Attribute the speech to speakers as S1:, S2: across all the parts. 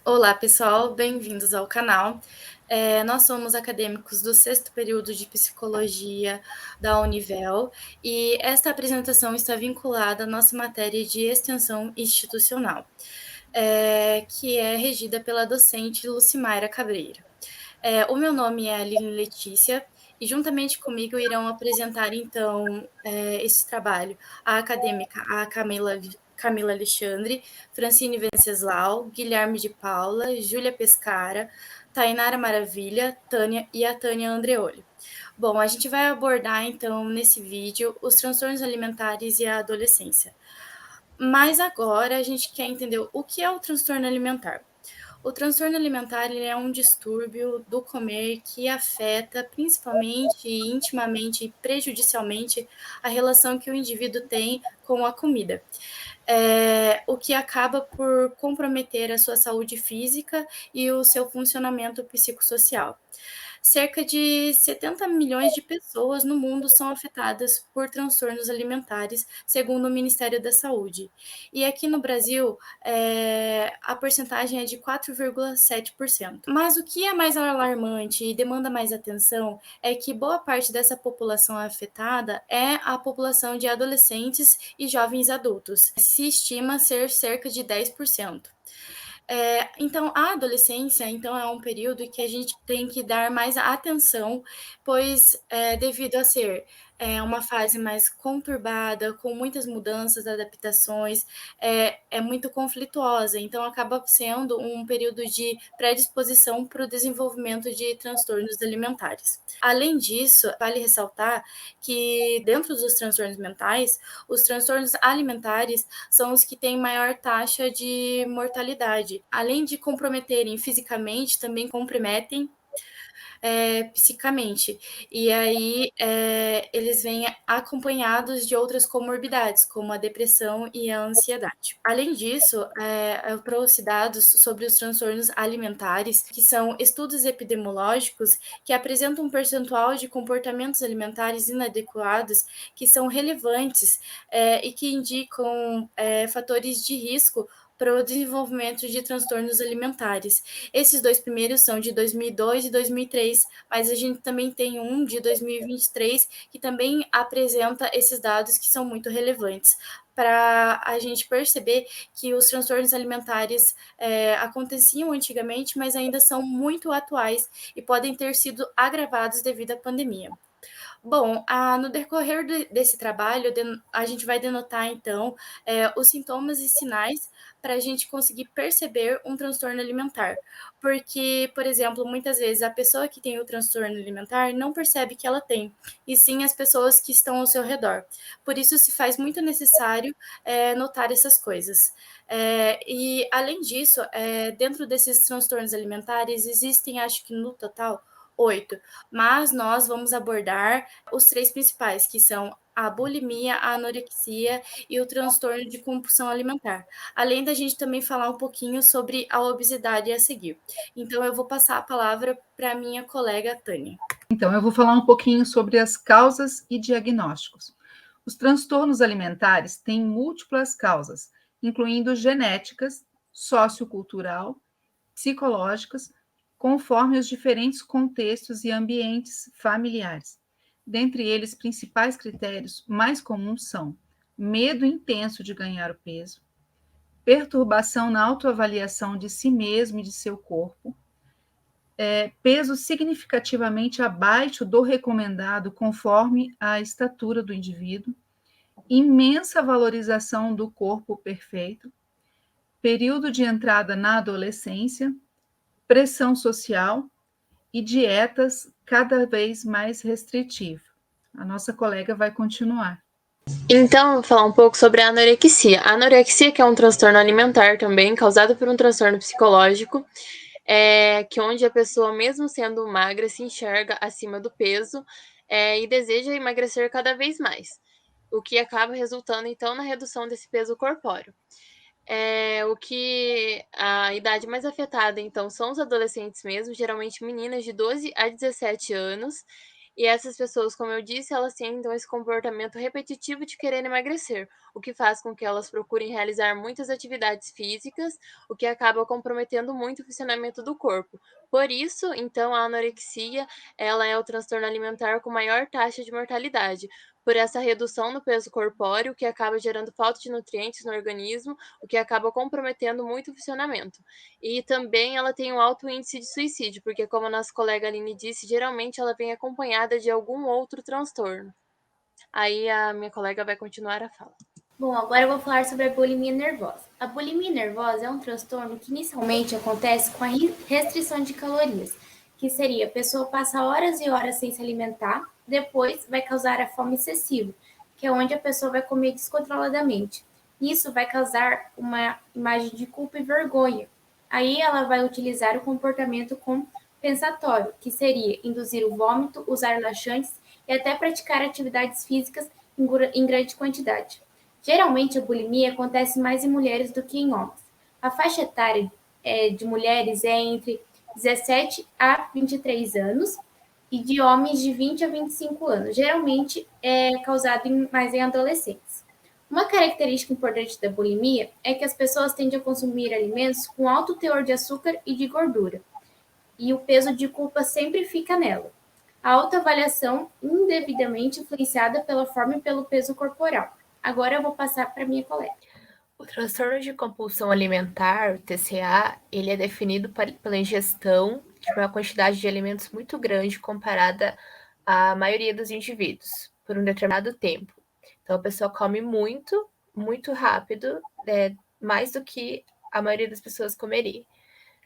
S1: Olá, pessoal, bem-vindos ao canal. Nós somos acadêmicos do 6º período de Psicologia da Univel e esta apresentação está vinculada à nossa matéria de Extensão Institucional, que é regida pela docente Lucimaira Cabreira. O meu nome é Aline Letícia e juntamente comigo irão apresentar, então, esse trabalho a acadêmica a Camila Alexandre, Francine Venceslau, Guilherme de Paula, Júlia Pescara, Tainara Maravilha, Tânia e a Tânia Andreoli. Bom, a gente vai abordar, então, nesse vídeo, os transtornos alimentares e a adolescência. Mas agora a gente quer entender o que é o transtorno alimentar. O transtorno alimentar ele é um distúrbio do comer que afeta principalmente, intimamente e prejudicialmente a relação que o indivíduo tem com a comida, o que acaba por comprometer a sua saúde física e o seu funcionamento psicossocial. Cerca de 70 milhões de pessoas no mundo são afetadas por transtornos alimentares, segundo o Ministério da Saúde. E aqui no Brasil, a porcentagem é de 4,7%. Mas o que é mais alarmante e demanda mais atenção é que boa parte dessa população afetada é a população de adolescentes e jovens adultos. Se estima ser cerca de 10%. Então, a adolescência, então, é um período que a gente tem que dar mais atenção, pois, devido a ser, uma fase mais conturbada, com muitas mudanças, adaptações, é muito conflituosa, então acaba sendo um período de predisposição para o desenvolvimento de transtornos alimentares. Além disso, vale ressaltar que dentro dos transtornos mentais, os transtornos alimentares são os que têm maior taxa de mortalidade. Além de comprometerem fisicamente, também comprometem psicamente. E aí eles vêm acompanhados de outras comorbidades, como a depressão e a ansiedade. Além disso, eu trouxe dados sobre os transtornos alimentares, que são estudos epidemiológicos que apresentam um percentual de comportamentos alimentares inadequados que são relevantes e que indicam fatores de risco para o desenvolvimento de transtornos alimentares. Esses dois primeiros são de 2002 e 2003, mas a gente também tem um de 2023 que também apresenta esses dados que são muito relevantes para a gente perceber que os transtornos alimentares aconteciam antigamente, mas ainda são muito atuais e podem ter sido agravados devido à pandemia. Bom, no decorrer desse trabalho, a gente vai denotar, então, os sintomas e sinais para a gente conseguir perceber um transtorno alimentar. Porque, por exemplo, muitas vezes a pessoa que tem o transtorno alimentar não percebe que ela tem, e sim as pessoas que estão ao seu redor. Por isso, se faz muito necessário notar essas coisas. E, além disso, dentro desses transtornos alimentares, existem, acho que no total, 8, mas nós vamos abordar os 3 principais, que são a bulimia, a anorexia e o transtorno de compulsão alimentar. Além da gente também falar um pouquinho sobre a obesidade a seguir. Então, eu vou passar a palavra para a minha colega Tânia.
S2: Então, eu vou falar um pouquinho sobre as causas e diagnósticos. Os transtornos alimentares têm múltiplas causas, incluindo genéticas, sociocultural, psicológicas, conforme os diferentes contextos e ambientes familiares. Dentre eles, principais critérios mais comuns são medo intenso de ganhar o peso, perturbação na autoavaliação de si mesmo e de seu corpo, peso significativamente abaixo do recomendado conforme a estatura do indivíduo, imensa valorização do corpo perfeito, período de entrada na adolescência, pressão social e dietas cada vez mais restritivas. A nossa colega vai continuar.
S3: Então, vou falar um pouco sobre a anorexia. A anorexia, que é um transtorno alimentar também, causado por um transtorno psicológico, que onde a pessoa, mesmo sendo magra, se enxerga acima do peso e deseja emagrecer cada vez mais, o que acaba resultando, então, na redução desse peso corpóreo. O que a idade mais afetada, então, são os adolescentes mesmo, geralmente meninas de 12 a 17 anos, E essas pessoas, como eu disse, elas têm então esse comportamento repetitivo de querer emagrecer, o que faz com que elas procurem realizar muitas atividades físicas, o que acaba comprometendo muito o funcionamento do corpo. Por isso, então, a anorexia, ela é o transtorno alimentar com maior taxa de mortalidade, por essa redução no peso corpóreo, que acaba gerando falta de nutrientes no organismo, o que acaba comprometendo muito o funcionamento. E também ela tem um alto índice de suicídio, porque como a nossa colega Aline disse, geralmente ela vem acompanhada de algum outro transtorno. Aí a minha colega vai continuar a fala.
S4: Bom, agora eu vou falar sobre a bulimia nervosa. A bulimia nervosa é um transtorno que inicialmente acontece com a restrição de calorias, que seria a pessoa passa horas e horas sem se alimentar, depois vai causar a fome excessiva, que é onde a pessoa vai comer descontroladamente. Isso vai causar uma imagem de culpa e vergonha. Aí ela vai utilizar o comportamento compensatório, que seria induzir o vômito, usar laxantes e até praticar atividades físicas em grande quantidade. Geralmente, a bulimia acontece mais em mulheres do que em homens. A faixa etária de mulheres é entre 17 a 23 anos e de homens de 20 a 25 anos. Geralmente é causado mais em adolescentes. Uma característica importante da bulimia é que as pessoas tendem a consumir alimentos com alto teor de açúcar e de gordura, e o peso de culpa sempre fica nela. A autoavaliação indevidamente influenciada pela forma e pelo peso corporal. Agora eu vou passar para minha colega.
S5: O transtorno de compulsão alimentar, o TCA, ele é definido pela ingestão de uma quantidade de alimentos muito grande comparada à maioria dos indivíduos, por um determinado tempo. Então, a pessoa come muito, muito rápido, mais do que a maioria das pessoas comeria.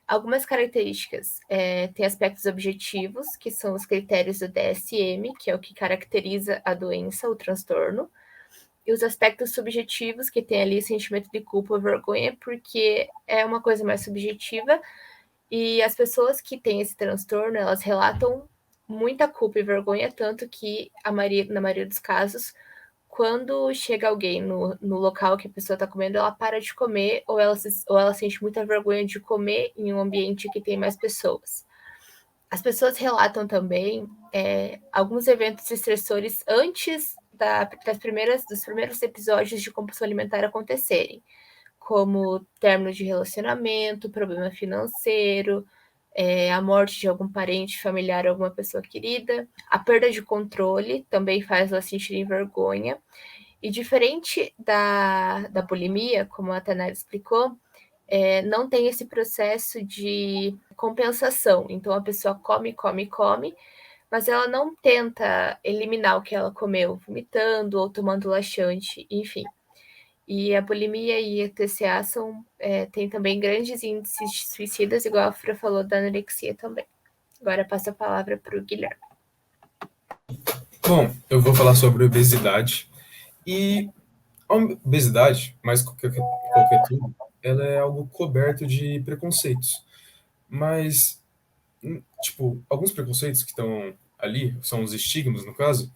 S5: Algumas características têm aspectos objetivos, que são os critérios do DSM, que é o que caracteriza a doença, o transtorno, e os aspectos subjetivos, que tem ali sentimento de culpa ou vergonha, porque é uma coisa mais subjetiva, e as pessoas que têm esse transtorno, elas relatam muita culpa e vergonha, tanto que na maioria dos casos, quando chega alguém no local que a pessoa está comendo, ela para de comer, ou ela sente muita vergonha de comer em um ambiente que tem mais pessoas. As pessoas relatam também alguns eventos estressores antes dos primeiros episódios de compulsão alimentar acontecerem, como término de relacionamento, problema financeiro, a morte de algum parente, familiar, alguma pessoa querida. A perda de controle também faz elas sentirem vergonha. E diferente da bulimia, como a Tanara explicou, não tem esse processo de compensação. Então, a pessoa come, mas ela não tenta eliminar o que ela comeu, vomitando ou tomando laxante, enfim. E a bulimia e a TCA têm também grandes índices de suicidas, igual a Fran falou da anorexia também. Agora passo a palavra para o Guilherme.
S6: Bom, eu vou falar sobre obesidade. E a obesidade, mais qualquer tudo, ela é algo coberto de preconceitos. Mas, tipo, alguns preconceitos que estão ali, são os estigmas, no caso,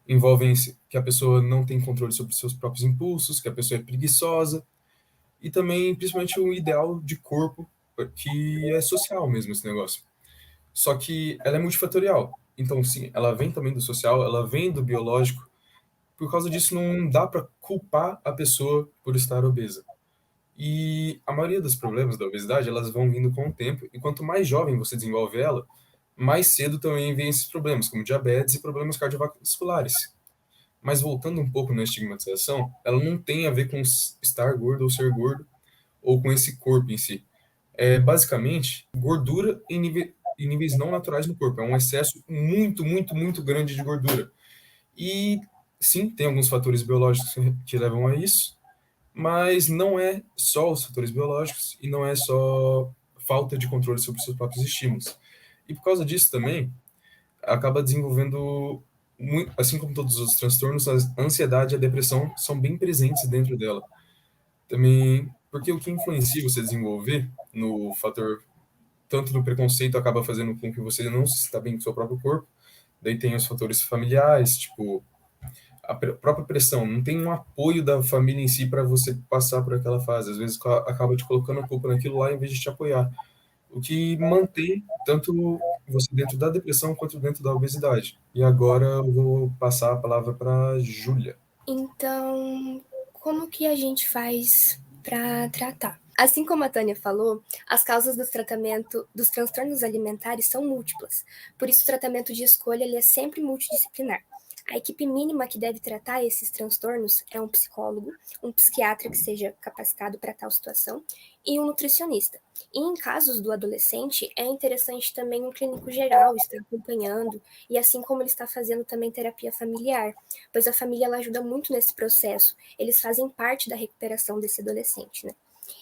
S6: envolvem que a pessoa não tem controle sobre seus próprios impulsos, que a pessoa é preguiçosa, e também, principalmente, um ideal de corpo que é social mesmo, esse negócio. Só que ela é multifatorial. Então, sim, ela vem também do social, ela vem do biológico. Por causa disso, não dá para culpar a pessoa por estar obesa. E a maioria dos problemas da obesidade, elas vão vindo com o tempo, e quanto mais jovem você desenvolve ela, mais cedo também vem esses problemas, como diabetes e problemas cardiovasculares. Mas voltando um pouco na estigmatização, ela não tem a ver com estar gordo ou ser gordo, ou com esse corpo em si. É basicamente gordura em níveis não naturais no corpo. É um excesso muito, muito, muito grande de gordura. E sim, tem alguns fatores biológicos que levam a isso, mas não é só os fatores biológicos e não é só falta de controle sobre os seus próprios estímulos. E por causa disso também, acaba desenvolvendo, assim como todos os outros transtornos, a ansiedade e a depressão são bem presentes dentro dela. Também, porque o que influencia você desenvolver no fator, tanto do preconceito, acaba fazendo com que você não se sinta bem com o seu próprio corpo. Daí tem os fatores familiares, tipo, a própria pressão, não tem um apoio da família em si para você passar por aquela fase. Às vezes acaba te colocando a culpa naquilo lá em vez de te apoiar. O que mantém tanto você dentro da depressão quanto dentro da obesidade. E agora eu vou passar a palavra para Júlia.
S7: Então, como que a gente faz para tratar? Assim como a Tânia falou, as causas dos transtornos alimentares são múltiplas. Por isso, o tratamento de escolha ele é sempre multidisciplinar. A equipe mínima que deve tratar esses transtornos é um psicólogo, um psiquiatra que seja capacitado para tal situação e um nutricionista. E em casos do adolescente, é interessante também um clínico geral estar acompanhando, e assim como ele está fazendo também terapia familiar, pois a família ela ajuda muito nesse processo. Eles fazem parte da recuperação desse adolescente, né?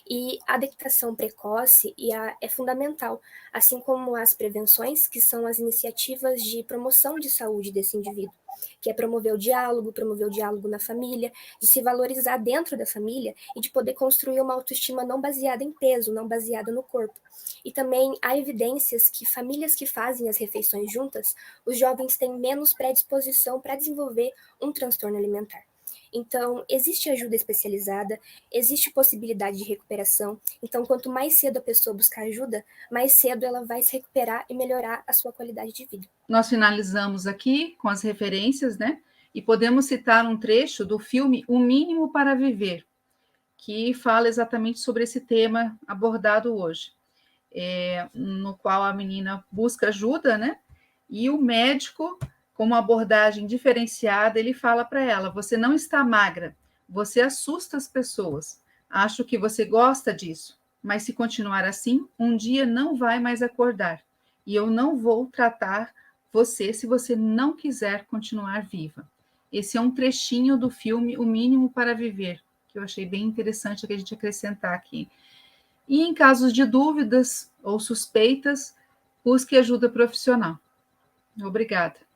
S7: E a detectação precoce é fundamental, assim como as prevenções, que são as iniciativas de promoção de saúde desse indivíduo, que é promover o diálogo na família, de se valorizar dentro da família e de poder construir uma autoestima não baseada em peso, não baseada no corpo. E também há evidências que famílias que fazem as refeições juntas, os jovens têm menos predisposição para desenvolver um transtorno alimentar. Então, existe ajuda especializada, existe possibilidade de recuperação. Então, quanto mais cedo a pessoa buscar ajuda, mais cedo ela vai se recuperar e melhorar a sua qualidade de vida.
S2: Nós finalizamos aqui com as referências, né? E podemos citar um trecho do filme O Mínimo para Viver, que fala exatamente sobre esse tema abordado hoje, no qual a menina busca ajuda, né? E o médico, com uma abordagem diferenciada, ele fala para ela: você não está magra, você assusta as pessoas. Acho que você gosta disso, mas se continuar assim, um dia não vai mais acordar. E eu não vou tratar você se você não quiser continuar viva. Esse é um trechinho do filme O Mínimo para Viver, que eu achei bem interessante que a gente acrescentar aqui. E em casos de dúvidas ou suspeitas, busque ajuda profissional. Obrigada.